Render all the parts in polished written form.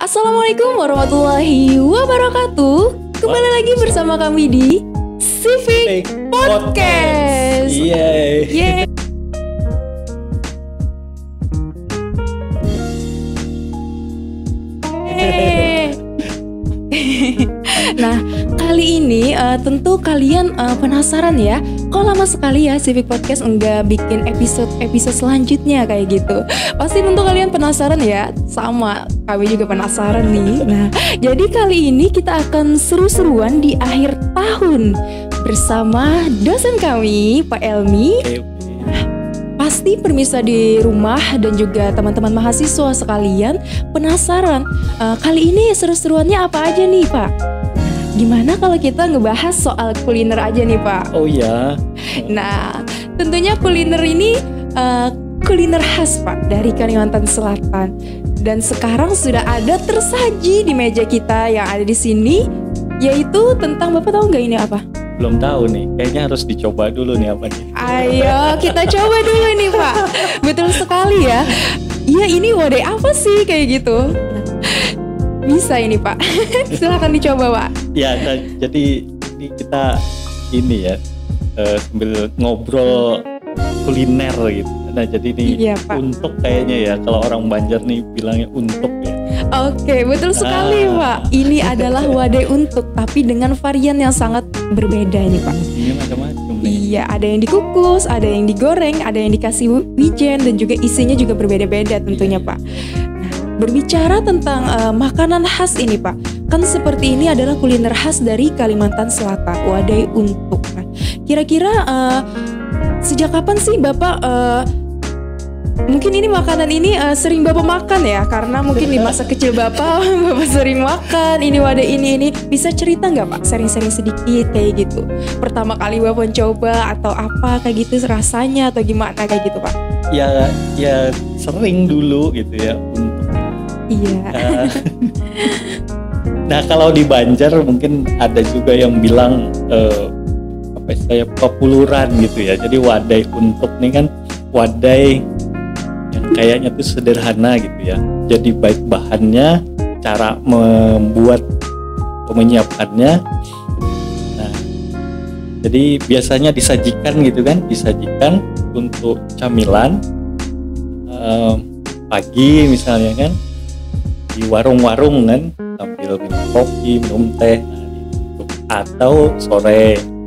Assalamualaikum warahmatullahi wabarakatuh. Kembali lagi bersama kami di Civic Podcast. Yeay. Nah, kali ini tentu kalian penasaran ya, kok lama sekali ya Civic Podcast enggak bikin episode selanjutnya kayak gitu. Pasti tentu kalian penasaran ya, sama kami juga penasaran nih. Nah, jadi kali ini kita akan seru-seruan di akhir tahun bersama dosen kami, Pak Elmi. Pasti permisa di rumah dan juga teman-teman mahasiswa sekalian penasaran, kali ini seru-seruannya apa aja nih Pak? Gimana kalau kita ngebahas soal kuliner aja nih Pak? Oh ya. Nah, tentunya kuliner ini kuliner khas Pak dari Kalimantan Selatan. Dan sekarang sudah ada tersaji di meja kita yang ada di sini, yaitu tentang, Bapak tahu nggak ini apa? Belum tahu nih, kayaknya harus dicoba dulu nih apa nih. Ayo kita coba dulu nih Pak. Betul sekali ya. Iya, ini wadah apa sih kayak gitu? Bisa ini Pak. Silahkan dicoba Pak. Ya, nah, jadi ini kita ya sambil ngobrol kuliner gitu. Nah jadi ini iya, Pak. Untuk kayaknya ya, kalau orang Banjar nih bilangnya untuk ya. Oke, betul sekali Pak. Ini adalah wadai untuk, tapi dengan varian yang sangat berbeda ini Pak. Ini macam-macam nih. Iya, ada yang dikukus, ada yang digoreng, ada yang dikasih wijen, dan juga isinya juga berbeda-beda tentunya Pak. Nah, berbicara tentang makanan khas ini Pak, kan seperti ini adalah kuliner khas dari Kalimantan Selatan, wadai untuk. Nah, kira-kira sejak kapan sih Bapak mungkin ini makanan ini sering Bapak makan ya? Karena mungkin di masa kecil Bapak sering makan ini wadah ini. Bisa cerita nggak Pak? Sering-sering sedikit kayak gitu. Pertama kali Bapak coba atau apa kayak gitu rasanya atau gimana kayak gitu Pak? Ya sering dulu gitu ya untuk. Iya. Nah kalau di Banjar mungkin ada juga yang bilang saya populuran gitu ya. Jadi wadai untuk nih kan wadai yang kayaknya tuh sederhana gitu ya. Jadi baik bahannya, cara membuat atau menyiapkannya. Nah, jadi biasanya disajikan gitu kan, disajikan untuk camilan pagi misalnya kan di warung-warung kan sambil minum kopi, minum teh, atau sore.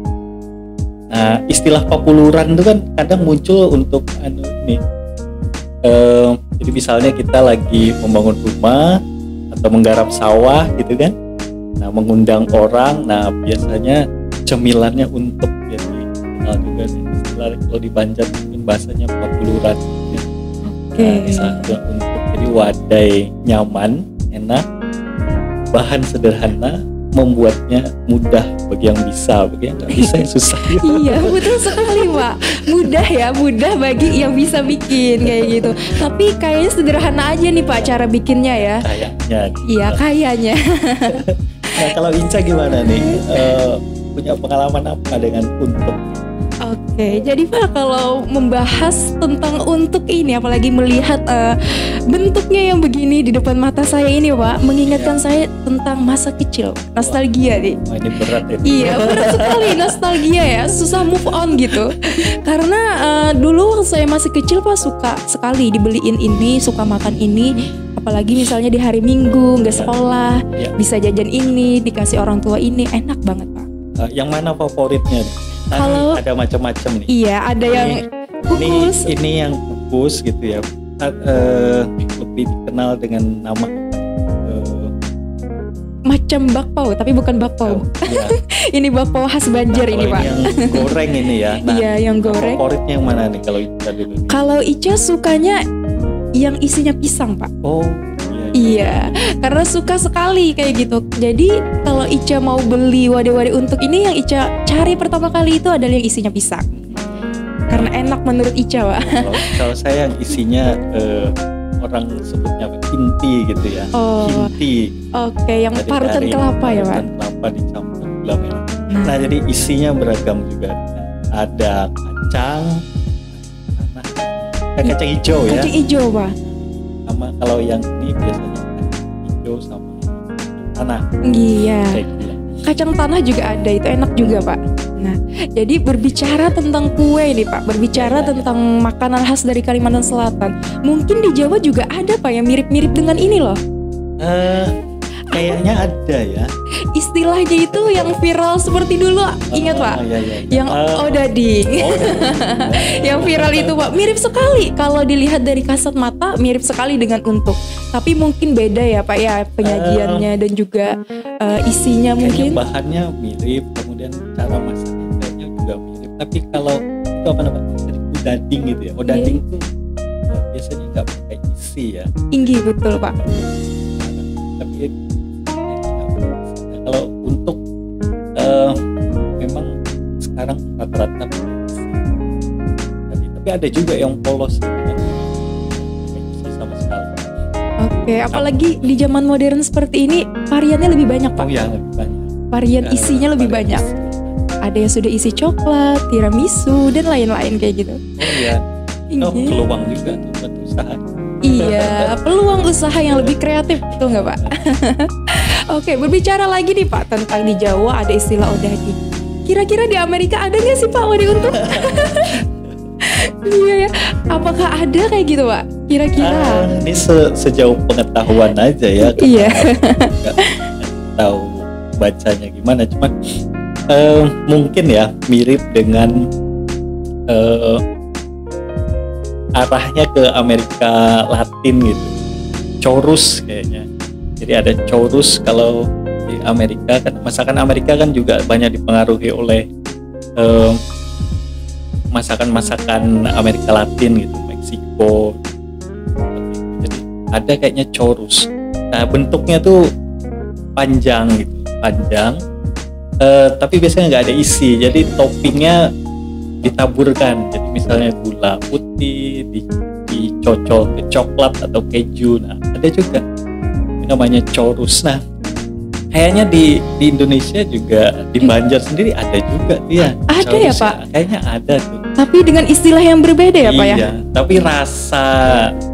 Nah, istilah populuran itu kan kadang muncul untuk jadi misalnya kita lagi membangun rumah atau menggarap sawah gitu kan. Nah, mengundang orang. Nah, biasanya cemilannya untuk jadi kenal juga nih. Istilah kalau di Banjar mungkin bahasanya populuran. Oke. Nah, misalnya untuk jadi wadai nyaman, enak, bahan sederhana, membuatnya mudah bagi yang bisa, bagi yang nggak bisa yang susah. Iya, betul sekali Pak. Mudah bagi yang bisa bikin kayak gitu. Tapi kayaknya sederhana aja nih Pak cara bikinnya ya. Kayaknya. Iya, kayaknya. Nah kalau Inca gimana nih? Punya pengalaman apa dengan untuk? Oke, jadi Pak kalau membahas tentang untuk ini, apalagi melihat bentuknya yang begini di depan mata saya ini Pak, mengingatkan saya tentang masa kecil, nostalgia nih. Oh, ini berat ya? Iya, berat sekali, nostalgia ya, susah move on gitu. Karena dulu waktu saya masih kecil Pak suka sekali dibeliin ini, suka makan ini. Apalagi misalnya di hari Minggu nggak sekolah, bisa jajan ini, dikasih orang tua ini, enak banget Pak. Yang mana favoritnya? Kalau ada macam-macam nih. Iya, ada yang kukus. Ini yang kukus gitu ya. Lebih dikenal dengan nama macam bakpao, tapi bukan bakpao. Ya. Ini bakpao khas Banjar ini Pak. Yang goreng ini ya. Nah, iya, yang goreng. Favoritnya yang mana nih kalau Ica dulu? Kalau Ica sukanya yang isinya pisang Pak. Oh. Iya, karena suka sekali kayak gitu. Jadi kalau Ica mau beli wadah-wadah untuk ini, yang Ica cari pertama kali itu adalah yang isinya pisang. Karena enak menurut Ica Pak. Kalau saya yang isinya orang sebutnya inti gitu ya. Oh, inti. Oke, yang parutan kelapa ya Pak. Parutan kelapa dicampur gula merah. Nah jadi isinya beragam juga. Ada kacang, kacang hijau ya. Kacang hijau Pak. Sama kalau yang ini biasanya kacang hijau sama tanah. Iya. Kayak gula. Kacang tanah juga ada, itu enak juga Pak. Nah, jadi berbicara tentang kue nih Pak, berbicara tentang makanan khas dari Kalimantan Selatan. Mungkin di Jawa juga ada Pak yang mirip-mirip dengan ini loh. Kayaknya ada ya. Istilahnya itu yang viral seperti dulu, ingat Pak? Iya. Yang odading. Yang viral itu Pak, mirip sekali. Kalau dilihat dari kasat mata, mirip sekali dengan untuk. Tapi mungkin beda ya Pak ya, penyajiannya dan juga isinya mungkin. Kayaknya bahannya mirip, kemudian cara masaknya kayaknya juga mirip. Tapi kalau itu apa namanya? Odading gitu ya. Odading itu biasanya nggak pakai isi ya. Tinggi betul Pak. Tapi kalau untuk memang sekarang rata-rata tapi ada juga yang polos yang sama sekali. Oke, apalagi di zaman modern seperti ini variannya lebih banyak Pak. Oh ya, lebih banyak. Varian isinya lebih banyak. Ada yang sudah isi coklat, tiramisu dan lain-lain kayak gitu. Oh iya. Peluang juga tuh buat usaha. Iya, peluang usaha yang lebih kreatif, betul nggak Pak? Oke, berbicara lagi nih Pak tentang di Jawa ada istilah odading. Kira-kira di Amerika ada nggak sih Pak wade untuk? Iya ya, apakah ada kayak gitu Pak? Kira-kira? Ini sejauh pengetahuan aja ya. Iya. Nggak tahu bacanya gimana, cuman mungkin ya mirip dengan arahnya ke Amerika Latin gitu, chorus kayaknya. Jadi ada chorus kalau di Amerika kan, masakan Amerika kan juga banyak dipengaruhi oleh masakan-masakan Amerika Latin gitu, Meksiko. Jadi ada kayaknya chorus. Nah bentuknya tuh panjang gitu, panjang. Tapi biasanya nggak ada isi, jadi toppingnya ditaburkan. Jadi misalnya gula putih dicocol ke coklat atau keju. Nah ada juga ini namanya chorus. Nah kayaknya di Indonesia juga di Banjar sendiri ada juga dia. Ada chorus ya Pak? Kayaknya ada tuh. Tapi dengan istilah yang berbeda ya Pak ya? Iya, tapi rasa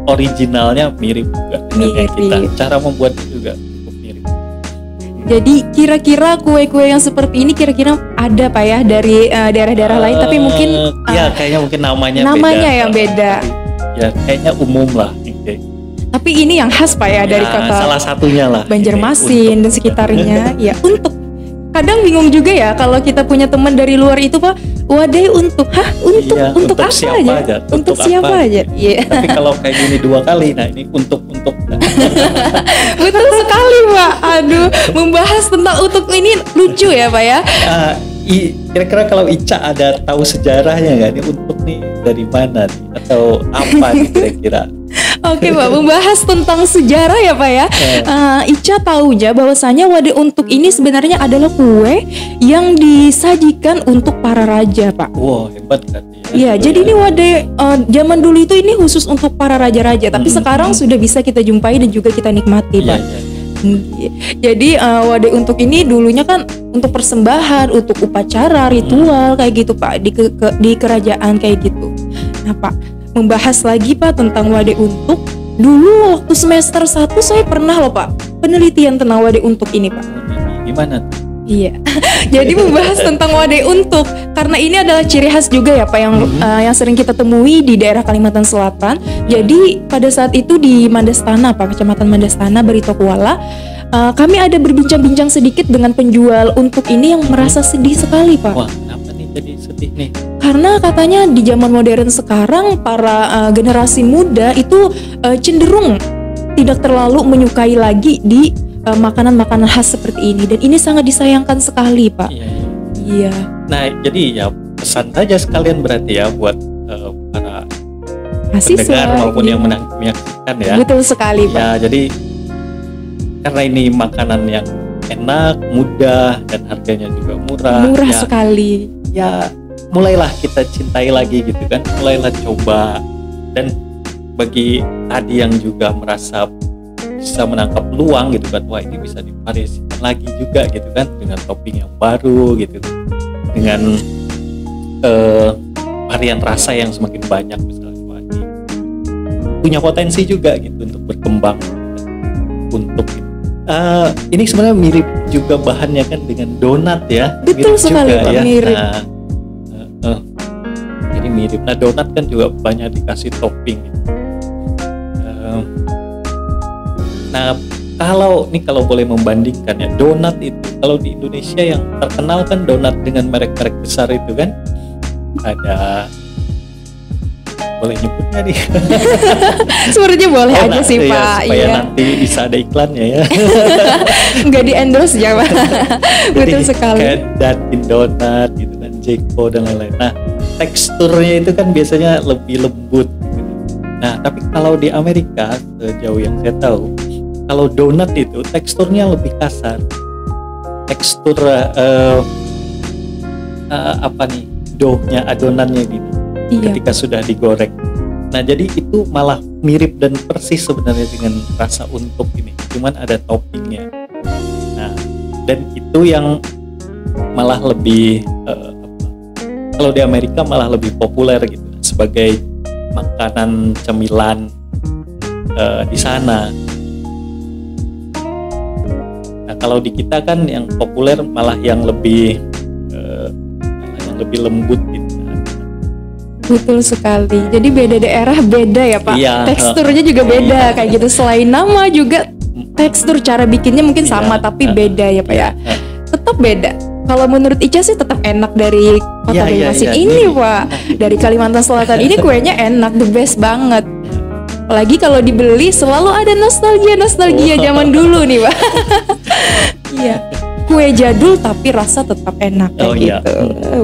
originalnya mirip juga dengan kayak kita. Cara membuatnya juga cukup mirip. Jadi kira-kira kue-kue yang seperti ini kira-kira ada Pak ya dari daerah-daerah lain, tapi mungkin ya kayaknya mungkin namanya yang beda. Ya kayaknya umum lah. Okay. Tapi ini yang khas Pak ya dari kota salah satunya lah. Banjarmasin dan sekitarnya. Ya untuk. Kadang bingung juga ya kalau kita punya teman dari luar itu Pak, wadai untuk, untuk apa aja? Untuk siapa aja? Iya. Tapi kalau kayak gini 2 kali, nah ini untuk. Betul sekali Pak. Aduh, membahas tentang untuk ini lucu ya Pak ya. Kira-kira kalau Ica ada tahu sejarahnya nggak nih, untuk nih dari mana nih atau apa nih kira-kira? Oke Pak, membahas tentang sejarah ya Pak ya. Ica tahunya bahwasanya wade untuk ini sebenarnya adalah kue yang disajikan untuk para raja Pak. Wow, hebat kan ya. Iya, jadi ini wade zaman dulu itu ini khusus untuk para raja-raja, tapi sekarang sudah bisa kita jumpai dan juga kita nikmati Pak. Jadi wade untuk ini dulunya kan untuk persembahan, untuk upacara, ritual kayak gitu Pak, di kerajaan kayak gitu. Nah Pak, membahas lagi Pak tentang wade untuk. Dulu waktu semester 1 saya pernah loh Pak penelitian tentang wade untuk ini Pak. Gimana? Iya. Jadi membahas tentang wade untuk, karena ini adalah ciri khas juga ya Pak yang sering kita temui di daerah Kalimantan Selatan. Jadi pada saat itu di Mandastana Pak, Kecamatan Mandastana, Barito Kuala, kami ada berbincang-bincang sedikit dengan penjual untuk ini yang merasa sedih sekali Pak. Wah, kenapa nih jadi sedih nih? Karena katanya di zaman modern sekarang para generasi muda itu cenderung tidak terlalu menyukai lagi di makanan-makanan khas seperti ini, dan ini sangat disayangkan sekali Pak. Iya. Nah jadi ya pesan saja sekalian berarti ya buat para pendengar maupun yang menyaksikan ya. Betul sekali Pak. Ya jadi karena ini makanan yang enak, mudah, dan harganya juga murah. Murah ya, sekali. Ya mulailah kita cintai lagi gitu kan, mulailah coba. Dan bagi tadi yang juga merasa bisa menangkap peluang gitu kan, wah ini bisa divariasikan lagi juga gitu kan, dengan topping yang baru gitu, dengan varian rasa yang semakin banyak misalnya. Wah ini punya potensi juga gitu untuk berkembang untuk gitu. Ini sebenarnya mirip juga bahannya kan dengan donat ya. Betul mirip sekali juga, Pak, ya. mirip. Jadi mirip. Nah donat kan juga banyak dikasih topping. Nah kalau boleh membandingkan ya, donat itu kalau di Indonesia yang terkenal kan donat dengan merek-merek besar itu kan ada, boleh nyebutnya nih? Sebenarnya boleh aja sih ya, Pak. supaya Iya. nanti bisa ada iklannya ya. Nggak di endorse ya Pak. Betul Jadi, sekali. kayak Dunkin Donat gitu kan, Jeko dan lain-lain. Nah teksturnya itu kan biasanya lebih lembut gitu. Nah tapi kalau di Amerika sejauh yang saya tahu, kalau donat itu teksturnya lebih kasar. Tekstur apa nih, doughnya, adonannya gitu. Iya. Ketika sudah digoreng. Nah jadi itu malah mirip dan persis sebenarnya dengan rasa untuk ini, cuman ada toppingnya. Nah dan itu yang malah lebih kalau di Amerika malah lebih populer gitu sebagai makanan cemilan di sana. Nah kalau di kita kan yang populer malah yang lebih lembut gitu. Betul sekali. Jadi beda daerah beda ya Pak. Iya. Teksturnya juga beda kayak gitu. Selain nama juga tekstur cara bikinnya mungkin sama tapi beda ya Pak ya. Tetap beda. Kalau menurut Ica sih tetap enak dari Kota Banjarmasin ini Pak. Dari Kalimantan Selatan ini kuenya enak, the best banget. Apalagi kalau dibeli selalu ada nostalgia zaman dulu nih Pak. Iya. Kue jadul tapi rasa tetap enak kayak gitu.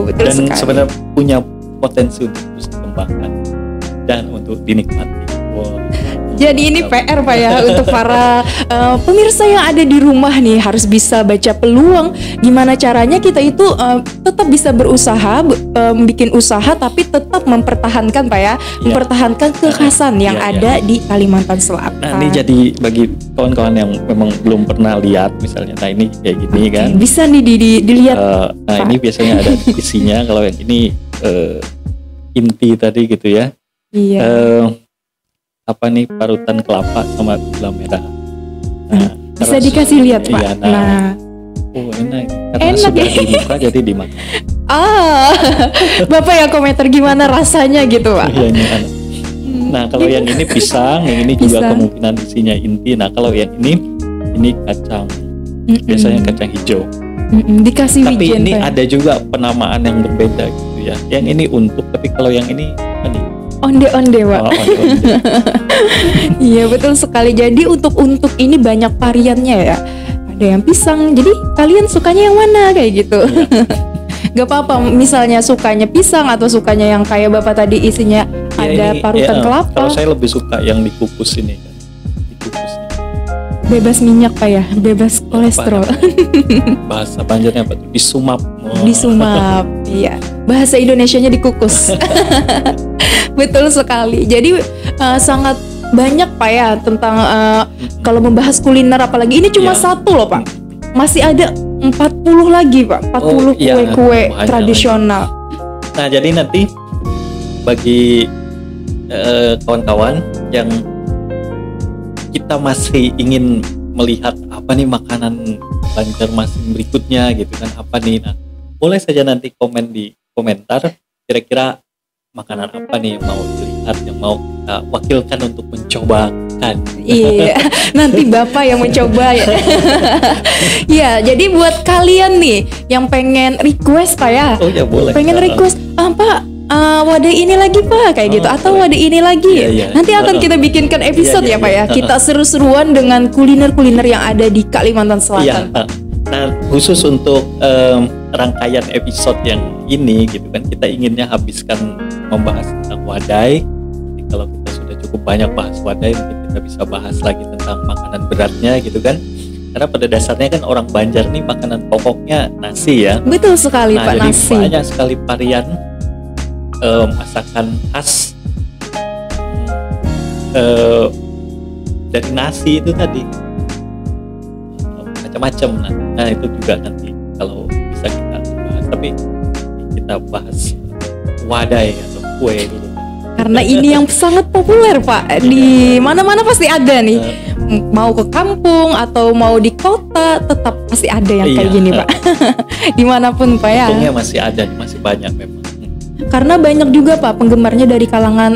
Betul Dan sekali. sebenarnya punya potensi untuk terus dikembangkan dan untuk dinikmati. Wow. Jadi ini PR Pak ya untuk para pemirsa yang ada di rumah nih, harus bisa baca peluang gimana caranya kita itu tetap bisa berusaha, bikin usaha tapi tetap mempertahankan Pak ya, mempertahankan kekhasan yang ada di Kalimantan Selatan. Nah ini jadi bagi kawan-kawan yang memang belum pernah lihat misalnya, nah ini kayak gini kan. Bisa nih dilihat. Nah ini biasanya ada isinya, kalau yang ini inti tadi gitu ya. Iya. Apa nih, parutan kelapa sama gula merah. Nah, bisa dikasih lihat Pak. Iya, oh enak. Karena enak sudah ya? dibuka jadi dimakan. Bapak yang komentar gimana rasanya gitu Pak. Iya, enak. Nah kalau yang ini pisang, yang ini juga kemungkinan isinya inti. Nah kalau yang ini kacang, biasanya kacang hijau. Dikasih Tapi wijen ini Pak. ada juga penamaan yang berbeda gitu ya. Yang ini untuk, tapi kalau yang ini apa nih? Onde-onde Pak. Onde-onde. Iya betul sekali. Jadi untuk ini banyak variannya ya. Ada yang pisang. Jadi kalian sukanya yang mana kayak gitu? Gak apa-apa. Misalnya sukanya pisang atau sukanya yang kayak Bapak tadi isinya ada parutan kelapa. Kalau saya lebih suka yang dikukus ini kan. Dikukus ini. Bebas minyak Pak ya, bebas kolesterol. Bahasa Banjarnya apa tuh? Disumap. Disumap. Iya. Bahasa Indonesianya dikukus. Betul sekali. Jadi sangat banyak Pak ya tentang kalau membahas kuliner, apalagi ini cuma satu loh Pak. Masih ada 40 lagi Pak, 40 kue-kue tradisional. Nah jadi nanti bagi kawan-kawan yang kita masih ingin melihat apa nih makanan Banjarmasin berikutnya gitu kan, apa nih, nah boleh saja nanti komen di komentar kira-kira makanan apa nih yang mau dilihat, yang mau kita wakilkan untuk mencobakan. Iya, nanti Bapak yang mencoba ya. Iya, jadi buat kalian nih yang pengen request Pak ya. Oh ya boleh. Pengen request, Pak, wadah ini lagi Pak, kayak gitu, atau wadah ini lagi. Nanti akan kita bikinkan episode ya Pak ya. Kita seru-seruan dengan kuliner-kuliner yang ada di Kalimantan Selatan. Nah khusus untuk rangkaian episode yang ini gitu kan, kita inginnya habiskan membahas tentang wadai. Jadi kalau kita sudah cukup banyak bahas wadai, mungkin kita bisa bahas lagi tentang makanan beratnya gitu kan. Karena pada dasarnya kan orang Banjar nih makanan pokoknya nasi ya. Betul sekali Pak, jadi nasi. Banyak sekali varian masakan khas dari nasi itu tadi, macam-macam. Nah itu juga nanti kalau bisa kita bahas, tapi kita bahas wadai atau kue dulu. Karena ini yang sangat populer Pak, di mana-mana pasti ada nih. mau ke kampung atau mau di kota, tetap masih ada yang kayak gini Pak. Dimanapun Pak ya. Untungnya masih ada, masih banyak memang. Karena banyak juga Pak penggemarnya dari kalangan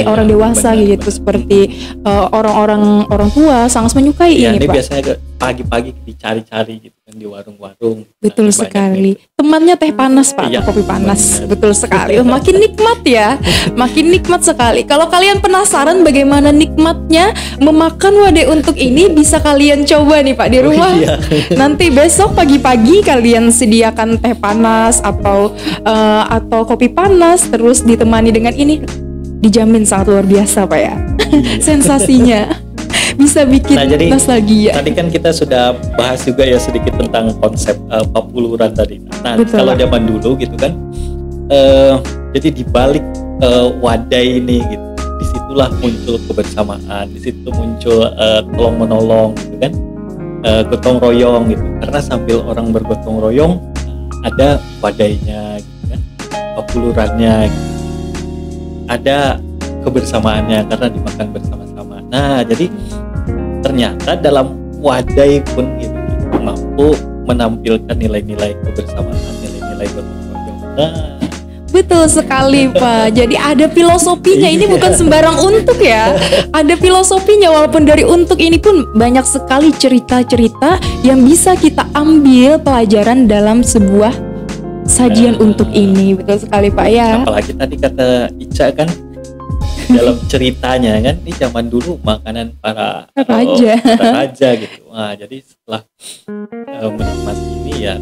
orang dewasa benar, gitu, seperti orang tua sangat menyukai ini Pak. Biasanya pagi-pagi dicari-cari gitu kan di warung-warung. Betul sekali. Temannya teh panas Pak, atau kopi panas. Betul sekali. Makin nikmat ya. Makin nikmat sekali. Kalau kalian penasaran bagaimana nikmatnya memakan wadai untuk ini, bisa kalian coba nih Pak di rumah. Nanti besok pagi-pagi kalian sediakan teh panas atau kopi panas, terus ditemani dengan ini, dijamin sangat luar biasa Pak ya. Sensasinya bisa bikin nostalgia. Tadi kan kita sudah bahas juga ya sedikit tentang konsep papuluran tadi. Nah, betul, kalau zaman dulu gitu kan, jadi di balik wadai ini gitu, disitulah muncul kebersamaan, di situ muncul tolong menolong gitu kan, gotong royong gitu. Karena sambil orang bergotong royong, ada wadainya gitu kan, papulurannya gitu. Ada kebersamaannya karena dimakan bersama-sama. Nah, jadi ternyata dalam wadai pun gitu mampu menampilkan nilai-nilai kebersamaan, nilai-nilai gotong royong. Nah, betul sekali Pak. Jadi ada filosofinya. Ini bukan sembarang untuk ya. Ada filosofinya, walaupun dari untuk ini pun banyak sekali cerita-cerita yang bisa kita ambil pelajaran dalam sebuah sajian untuk ini. Betul sekali Pak ya. Apalagi tadi kata Ica kan, dalam ceritanya kan ini zaman dulu makanan para raja gitu. Nah, jadi setelah menikmati ini ya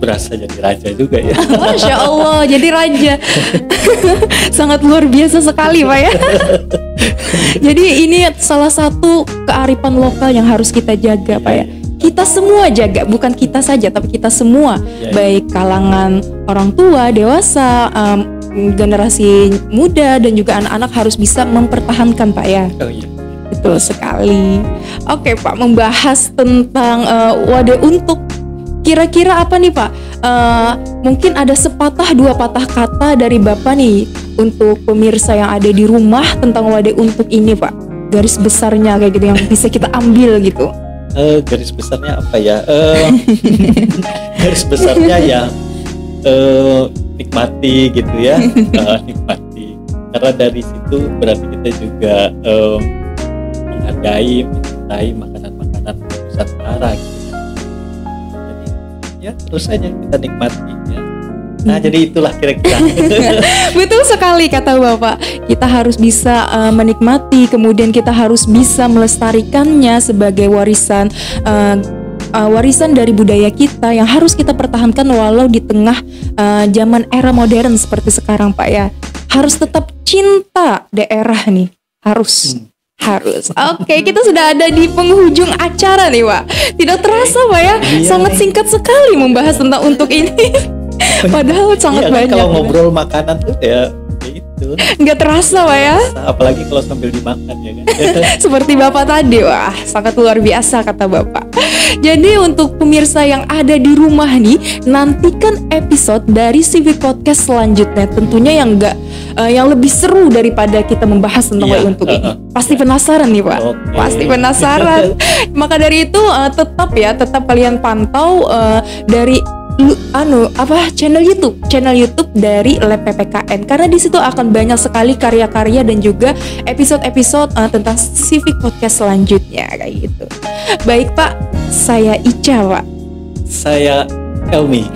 berasa jadi raja juga ya. Masya Allah, jadi raja. Sangat luar biasa sekali Pak ya. Jadi ini salah satu kearifan lokal yang harus kita jaga Pak ya. Kita semua jaga, bukan kita saja tapi kita semua, baik kalangan orang tua, dewasa, generasi muda dan juga anak-anak harus bisa mempertahankan Pak ya. Betul sekali. Oke Pak, membahas tentang wadai untuk, kira-kira apa nih Pak? Mungkin ada sepatah dua patah kata dari Bapak nih untuk pemirsa yang ada di rumah tentang wadai untuk ini Pak. Garis besarnya kayak gitu yang bisa kita ambil gitu. Garis besarnya apa ya? Garis besarnya ya nikmati gitu ya. Nikmati. Karena dari situ berarti kita juga menghargai, mencintai makanan-makanan Nusantara gitu. Jadi ya terus aja kita nikmati ya. Nah, jadi itulah kira-kira. Betul sekali kata Bapak. Kita harus bisa menikmati, kemudian kita harus bisa melestarikannya sebagai warisan warisan dari budaya kita yang harus kita pertahankan walau di tengah zaman era modern seperti sekarang Pak ya. Harus tetap cinta daerah nih. Harus. Oke, kita sudah ada di penghujung acara nih Pak. Tidak terasa Pak ya. Sangat singkat sekali membahas tentang untuk ini. Padahal sangat banyak. Kalau ngobrol makanan tuh ya itu nggak terasa Pak ya. Apalagi kalau sambil dimakan ya kan. Seperti Bapak tadi, wah sangat luar biasa kata Bapak. Jadi untuk pemirsa yang ada di rumah nih, nantikan episode dari Civic Podcast selanjutnya. Tentunya yang lebih seru daripada kita membahas tentang wadai untuk ini. Pasti penasaran nih Pak. Pasti penasaran. Maka dari itu tetap kalian pantau dari channel YouTube dari Lab PPKN, karena di situ akan banyak sekali karya-karya dan juga episode-episode tentang Civic Podcast selanjutnya kayak gitu. Baik Pak, saya Ica Pak. Saya Elmi.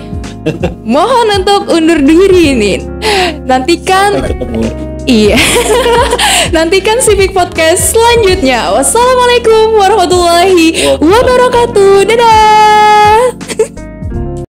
Mohon untuk undur diri nih. Nantikan. Sampai ketemu. Iya. Nantikan Civic Podcast selanjutnya. Wassalamualaikum warahmatullahi wabarakatuh. Dadah.